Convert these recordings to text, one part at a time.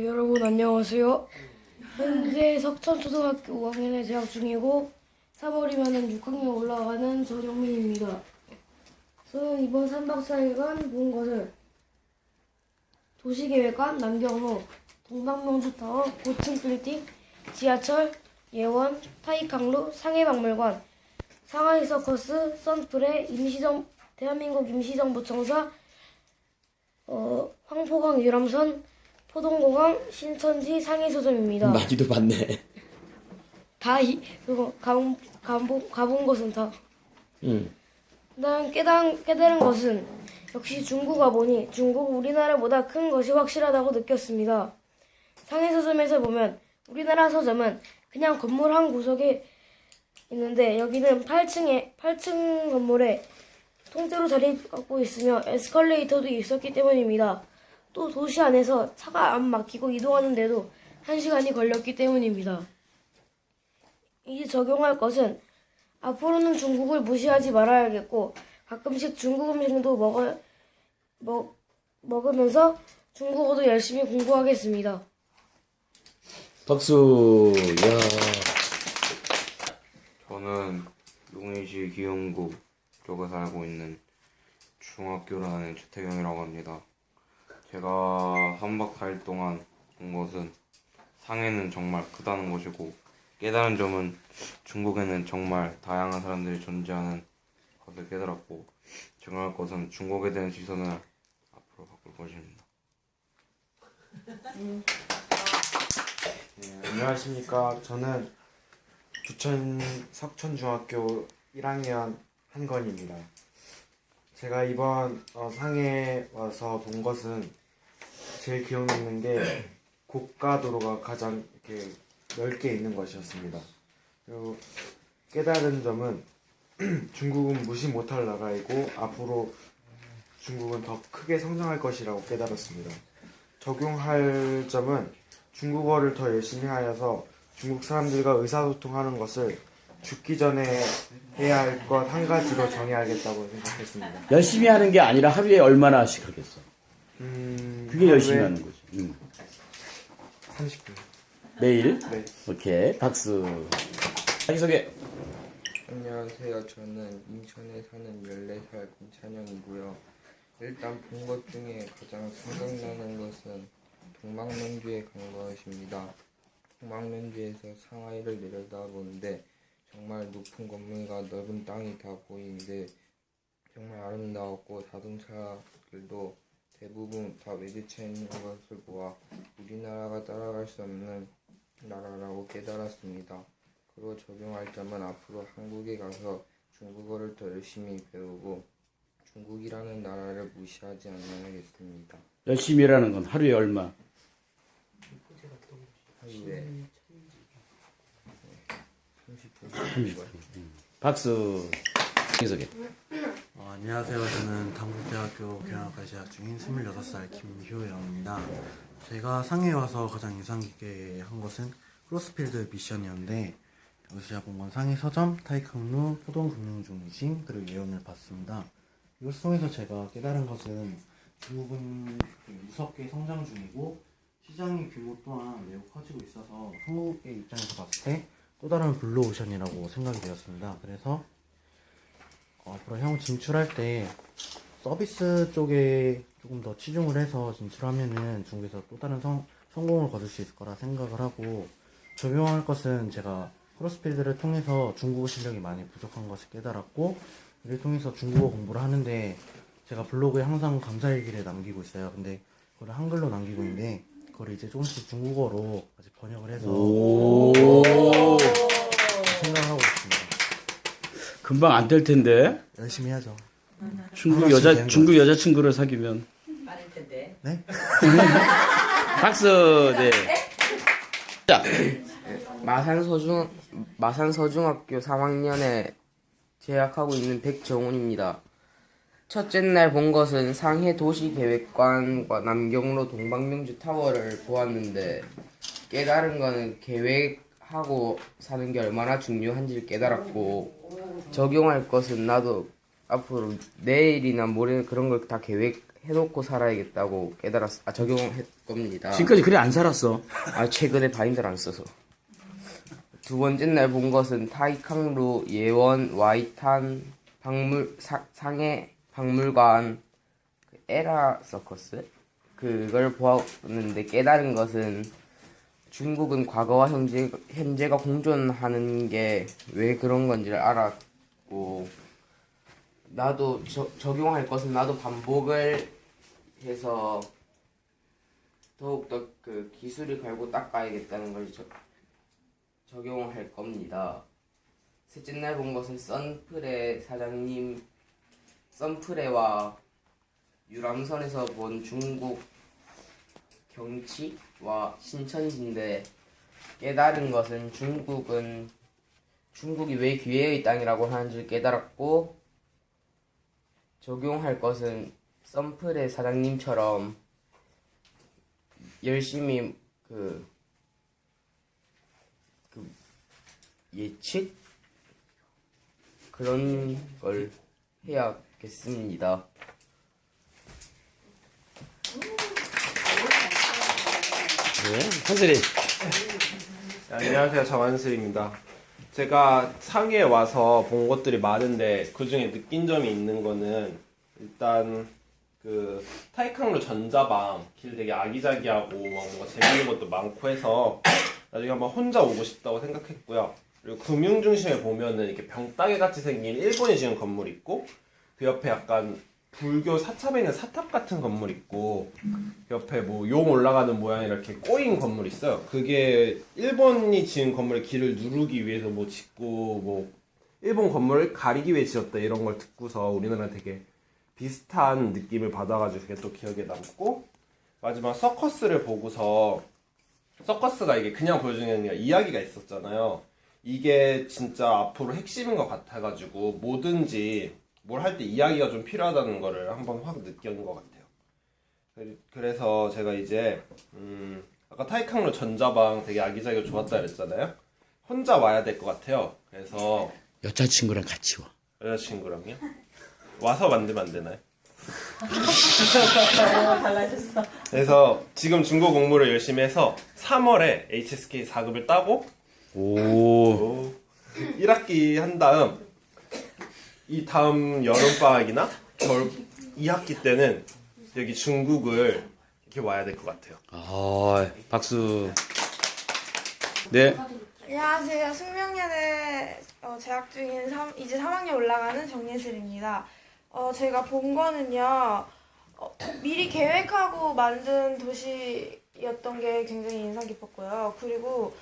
여러분 안녕하세요. 현재 석천초등학교 5학년에 재학 중이고 3월이면 6학년 올라가는 전영민입니다. 저는 이번 3박 4일간 본 것은 도시계획관, 남경로, 동방명주타워, 고층빌딩, 지하철, 예원, 타이강루, 상해박물관, 상하이 서커스, 선프레, 대한민국 임시정부청사, 황포강 유람선, 포동공항, 신천지, 상해서점입니다. 많이도 봤네. 그거 가본 것은 다. 응. 난 깨달은 것은 역시 중국어 보니 중국 우리나라보다 큰 것이 확실하다고 느꼈습니다. 상해서점에서 보면 우리나라 서점은 그냥 건물 한 구석에 있는데 여기는 8층 건물에 통째로 자리 갖고 있으며 에스컬레이터도 있었기 때문입니다. 또 도시 안에서 차가 안 막히고 이동하는데도 1시간이 걸렸기 때문입니다. 이제 적용할 것은 앞으로는 중국을 무시하지 말아야겠고 가끔씩 중국 음식도 먹으면서 중국어도 열심히 공부하겠습니다. 박수. 야. 저는 용인시 기흥구 쪽에 살고 있는 중학교를 다니는 최태경이라고 합니다. 제가 3박 4일 동안 본 것은 상해는 정말 크다는 것이고 깨달은 점은 중국에는 정말 다양한 사람들이 존재하는 것을 깨달았고 적용할 것은 중국에 대한 시선을 앞으로 바꿀 것입니다. 네, 안녕하십니까. 저는 부천 석천중학교 1학년 한건입니다. 제가 이번 상해에 와서 본 것은 제일 기억 남는 게 고가도로가 가장 이렇게 넓게 있는 것이었습니다. 그리고 깨달은 점은 중국은 무시 못할 나라이고 앞으로 중국은 더 크게 성장할 것이라고 깨달았습니다. 적용할 점은 중국어를 더 열심히 하여서 중국 사람들과 의사소통하는 것을 죽기 전에 해야 할 것 한 가지로 정해야겠다고 생각했습니다. 열심히 하는 게 아니라 하루에 얼마나씩 하겠어? 그게 열심히 하는 거지. 30분. 매일? 네. 오케이. 박수. 자기소개. 안녕하세요. 저는 인천에 사는 14살 김찬영이고요. 일단 본 것 중에 가장 생각나는 것은 동방명주에 간 것입니다. 동방명주에서 상하이를 내려다보는데 정말 높은 건물과 넓은 땅이 다 보이는데 정말 아름다웠고 자동차들도 대부분 다 외제차 있는 것을 보아 우리나라가 따라갈 수 없는 나라라고 깨달았습니다. 그리고 적용할 점은 앞으로 한국에 가서 중국어를 더 열심히 배우고 중국이라는 나라를 무시하지 않아야겠습니다. 열심히 일하는 건 하루에 얼마? 하루에 30분. 30분. 박수. 자기소개. 안녕하세요. 저는 당국대학교 경영학과 재학 중인 26살 김효영입니다. 제가 상해에 와서 가장 인상 깊게 한 것은 크로스필드 미션이었는데 여기서 제가 본 건 상해 서점, 타이강루, 포동금융중심, 그리고 예원을 봤습니다. 이것을 통해서 제가 깨달은 것은 중국은 무섭게 성장 중이고 시장의 규모 또한 매우 커지고 있어서 한국의 입장에서 봤을 때 또 다른 블루오션이라고 생각이 되었습니다. 그래서 앞으로 향후 진출할 때 서비스 쪽에 조금 더 치중을 해서 진출하면은 중국에서 또 다른 성공을 거둘 수 있을 거라 생각을 하고 적용할 것은 제가 크로스필드를 통해서 중국어 실력이 많이 부족한 것을 깨달았고 이를 통해서 중국어 공부를 하는데 제가 블로그에 항상 감사일기를 남기고 있어요. 근데 그걸 한글로 남기고 있는데 그걸 이제 조금씩 중국어로 아직 번역을 해서 생각을 하고 있습니다. 금방 안 될 텐데. 열심히 해야죠. 중국 여자친구를 사귀면. 많을 텐데. 네? 박수. 네. 자. 마산서중학교 3학년에 재학하고 있는 백정훈입니다. 첫째 날 본 것은 상해 도시계획관과 남경로 동방명주 타워를 보았는데 깨달은 거는 계획하고 사는 게 얼마나 중요한지를 깨달았고 적용할 것은 나도 앞으로 내일이나 모레 그런 걸 다 계획해 해놓고 살아야겠다고 적용할 겁니다. 지금까지 그래 안 살았어. 최근에 바인더를 안 써서. 두 번째 날 본 것은 타이캉루 예원 와이탄 상해 박물관 에라 서커스 그걸 보았는데 깨달은 것은 중국은 과거와 현재가 공존하는 게 왜 그런 건지를 알았고 나도 적용할 것은 나도 반복을 해서 더욱더 그 기술을 갈고 닦아야겠다는 걸 적용할 겁니다. 셋째 날 본 것은 선프레 사장님 선프레와 유람선에서 본 중국 경치와 신천지인데 깨달은 것은 중국이 왜 기회의 땅이라고 하는 줄 깨달았고 적용할 것은 선프레 사장님처럼 열심히 예측 그런 걸 해야겠습니다. 네, 한슬이. 안녕하세요. 정한슬입니다. 제가 상해에 와서 본 것들이 많은데 그 중에 느낀 점이 있는 거는 일단 그 타이캉루 전자방 길 되게 아기자기하고 막 뭔가 재밌는 것도 많고 해서 나중에 한번 혼자 오고 싶다고 생각했고요. 그리고 금융 중심에 보면은 이렇게 병따개 같이 생긴 일본이 지은 건물 있고 그 옆에 약간 불교 사탑에 있는 사탑 같은 건물 있고 옆에 뭐 용 올라가는 모양의 이렇게 꼬인 건물 있어요. 그게 일본이 지은 건물의 길을 누르기 위해서 뭐 짓고 뭐 일본 건물을 가리기 위해 지었다 이런 걸 듣고서 우리나라 되게 비슷한 느낌을 받아가지고 그게 또 기억에 남고 마지막 서커스를 보고서 서커스가 이게 그냥 보여주는 게 아니라 이야기가 있었잖아요. 이게 진짜 앞으로 핵심인 것 같아가지고 뭐든지 뭘 할 때 이야기가 좀 필요하다는 거를 한번 확 느낀 것 같아요. 그래서 제가 이제 아까 타이캉루 전자방 되게 아기자기하고 좋았다 그랬잖아요. 혼자 와야 될 것 같아요. 그래서 여자친구랑 같이 와. 여자친구랑요? 와서 만들면 안 되나요? 달라졌어. 그래서 지금 중고 공부를 열심히 해서 3월에 HSK 4급을 따고 오. 1학기 한 다음 이 다음 여름방학이나 겨울 2학기 때는 여기 중국을 이렇게 와야 될 것 같아요. 아, 박수. 네. 안녕하세요. 숙명여대 재학 중인 이제 3학년 올라가는 정예슬입니다. 제가 본 거는요. 미리 계획하고 만든 도시였던 게 굉장히 인상 깊었고요. 그리고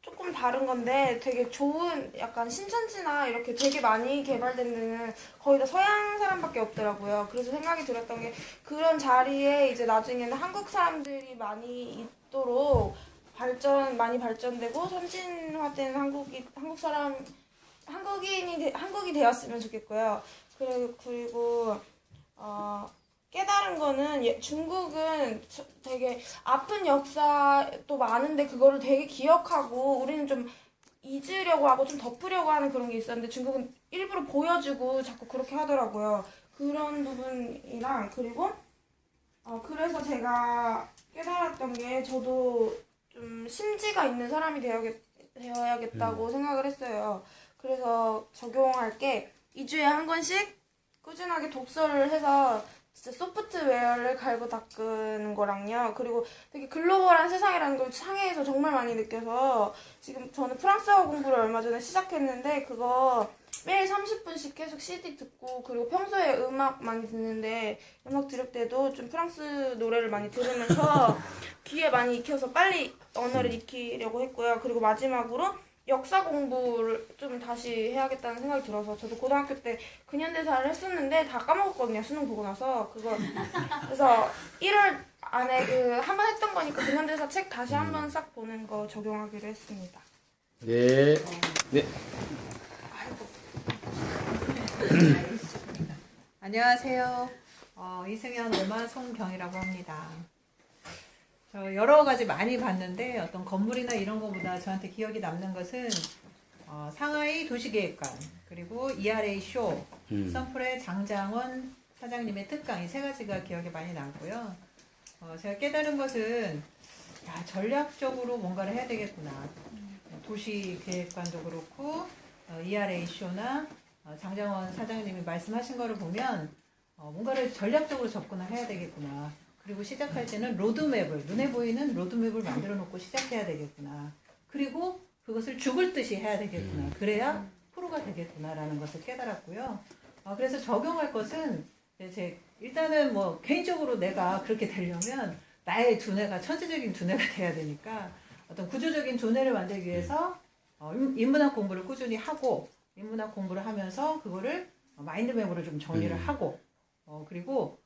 조금 다른 건데 되게 좋은 약간 신천지나 이렇게 되게 많이 개발된 데는 거의 다 서양 사람밖에 없더라고요. 그래서 생각이 들었던 게 그런 자리에 이제 나중에는 한국 사람들이 많이 있도록 많이 발전되고 선진화된 한국이 되었으면 좋겠고요. 그리고 깨달은 거는 중국은 되게 아픈 역사도 많은데 그거를 되게 기억하고 우리는 좀 잊으려고 하고 좀 덮으려고 하는 그런 게 있었는데 중국은 일부러 보여주고 자꾸 그렇게 하더라고요. 그런 부분이랑 그리고 그래서 제가 깨달았던 게 저도 좀 심지가 있는 사람이 되어야겠다고 생각을 했어요. 그래서 적용할 게 2주에 한 권씩 꾸준하게 독서를 해서 진짜 소프트웨어를 갈고 닦는 거랑요. 그리고 되게 글로벌한 세상이라는 걸 상해에서 정말 많이 느껴서 지금 저는 프랑스어 공부를 얼마 전에 시작했는데 그거 매일 30분씩 계속 CD 듣고 그리고 평소에 음악 많이 듣는데 음악 들을 때도 좀 프랑스 노래를 많이 들으면서 귀에 많이 익혀서 빨리 언어를 익히려고 했고요. 그리고 마지막으로 역사 공부를 좀 다시 해야겠다는 생각이 들어서 저도 고등학교 때 근현대사를 했었는데 다 까먹었거든요. 수능 보고 나서 그래서 1월 안에 한 번 했던 거니까 근현대사 책 다시 한 번 싹 보는 거 적용하기로 했습니다. 네. 네. 안녕하세요. 이승현 엄마 송경이라고 합니다. 저 여러 가지 많이 봤는데 어떤 건물이나 이런 거보다 저한테 기억이 남는 것은 상하이 도시계획관 그리고 ERA 쇼, 선풀의 장장원 사장님의 특강 이 세 가지가 기억에 많이 남고요. 제가 깨달은 것은 야, 전략적으로 뭔가를 해야 되겠구나. 도시 계획관도 그렇고 ERA쇼나 장장원 사장님이 말씀하신 거를 보면 뭔가를 전략적으로 접근을 해야 되겠구나. 그리고 시작할 때는 로드맵을 눈에 보이는 로드맵을 만들어 놓고 시작해야 되겠구나. 그리고 그것을 죽을 듯이 해야 되겠구나. 그래야 프로가 되겠구나라는 것을 깨달았고요. 그래서 적용할 것은 일단은 뭐 개인적으로 내가 그렇게 되려면 나의 두뇌가 천재적인 두뇌가 돼야 되니까 어떤 구조적인 두뇌를 만들기 위해서 인문학 공부를 꾸준히 하고 인문학 공부를 하면서 그거를 마인드맵으로 좀 정리를 하고 그리고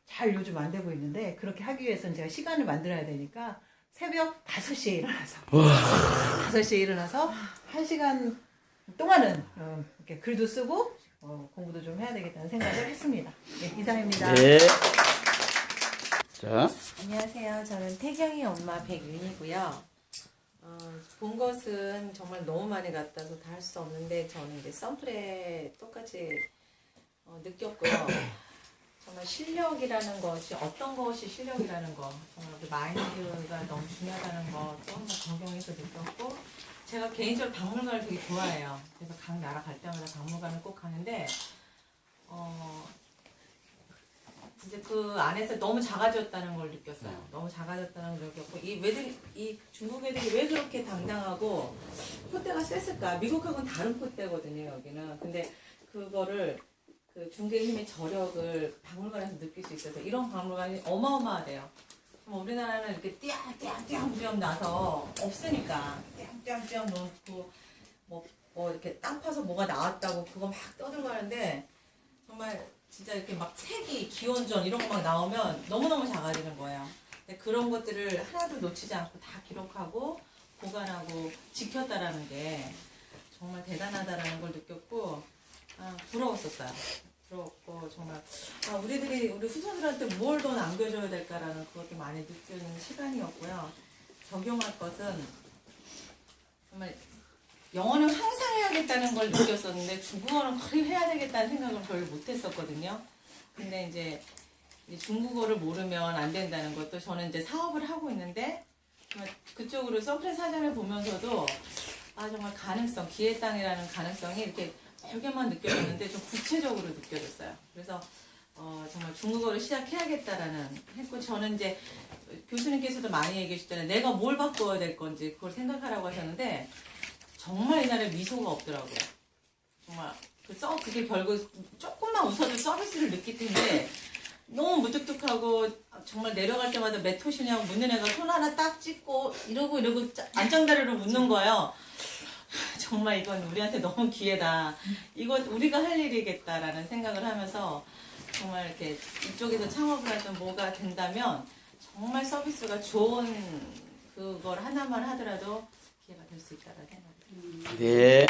잘 요즘 안 되고 있는데 그렇게 하기 위해서는 제가 시간을 만들어야 되니까 새벽 5시에 일어나서 5시에 일어나서 1시간 동안은 이렇게 글도 쓰고 공부도 좀 해야 되겠다는 생각을 했습니다. 네, 이상입니다. 네. 자, 안녕하세요. 저는 태경이 엄마 백윤이고요. 본 것은 정말 너무 많이 같아서 다 할 수 없는데 저는 이제 썬플에 똑같이 느꼈고요. 정말 실력이라는 것이 어떤 것이 실력이라는 거 정말 그 마인드가 너무 중요하다는 거 조금 더 적용해서 느꼈고 제가 개인적으로 박물관을 되게 좋아해요. 그래서 각 나라 갈 때마다 박물관을 꼭 가는데 이제 그 안에서 너무 작아졌다는 걸 느꼈어요. 너무 작아졌다는 걸 느꼈고 이 중국 애들이 왜 그렇게 당당하고 콧대가 셌을까? 미국하고는 다른 콧대거든요, 여기는. 근데 그거를 그 중개의 힘의 저력을 박물관에서 느낄 수 있어서 이런 박물관이 어마어마하대요. 우리나라는 이렇게 띠앙띠앙 나서 없으니까 띠앙띠앙 놓고 뭐 이렇게 땅 파서 뭐가 나왔다고 그거 막 떠들고 하는데 정말 진짜 이렇게 막 색이 기원전 이런 거 막 나오면 너무너무 작아지는 거예요. 근데 그런 것들을 하나도 놓치지 않고 다 기록하고 보관하고 지켰다라는 게 정말 대단하다라는 걸 느꼈고 부러웠었어요. 부러웠고 정말 우리 후손들한테 뭘 더 남겨줘야 될까라는 그것도 많이 느끼는 시간이었고요. 적용할 것은 정말 영어는 항상 해야겠다는 걸 느꼈었는데 중국어는 거의 해야 되겠다는 생각을 별로 못했었거든요. 근데 이제 중국어를 모르면 안 된다는 것도 저는 이제 사업을 하고 있는데 정말 그쪽으로 썬플 사전을 보면서도 정말 가능성, 기회 땅이라는 가능성이 이렇게 별개만 느껴졌는데 좀 구체적으로 느껴졌어요. 그래서 정말 중국어를 시작해야겠다라는 했고 저는 이제 교수님께서도 많이 얘기해 주셨잖아요. 내가 뭘 바꿔야 될 건지 그걸 생각하라고 하셨는데 정말 이날에 미소가 없더라고요. 정말 그게 별거 조금만 웃어도 서비스를 느낄 텐데 너무 무뚝뚝하고 정말 내려갈 때마다 몇 호시냐고 묻는 애가 손 하나 딱 찍고 이러고 안짱다리로 묻는 거예요. 정말 이건 우리한테 너무 기회다. 이건 우리가 할 일이겠다라는 생각을 하면서 정말 이렇게 이쪽에서 창업을 하든 뭐가 된다면 정말 서비스가 좋은 그걸 하나만 하더라도 기회가 될 수 있다라는 생각이 듭니다. 네.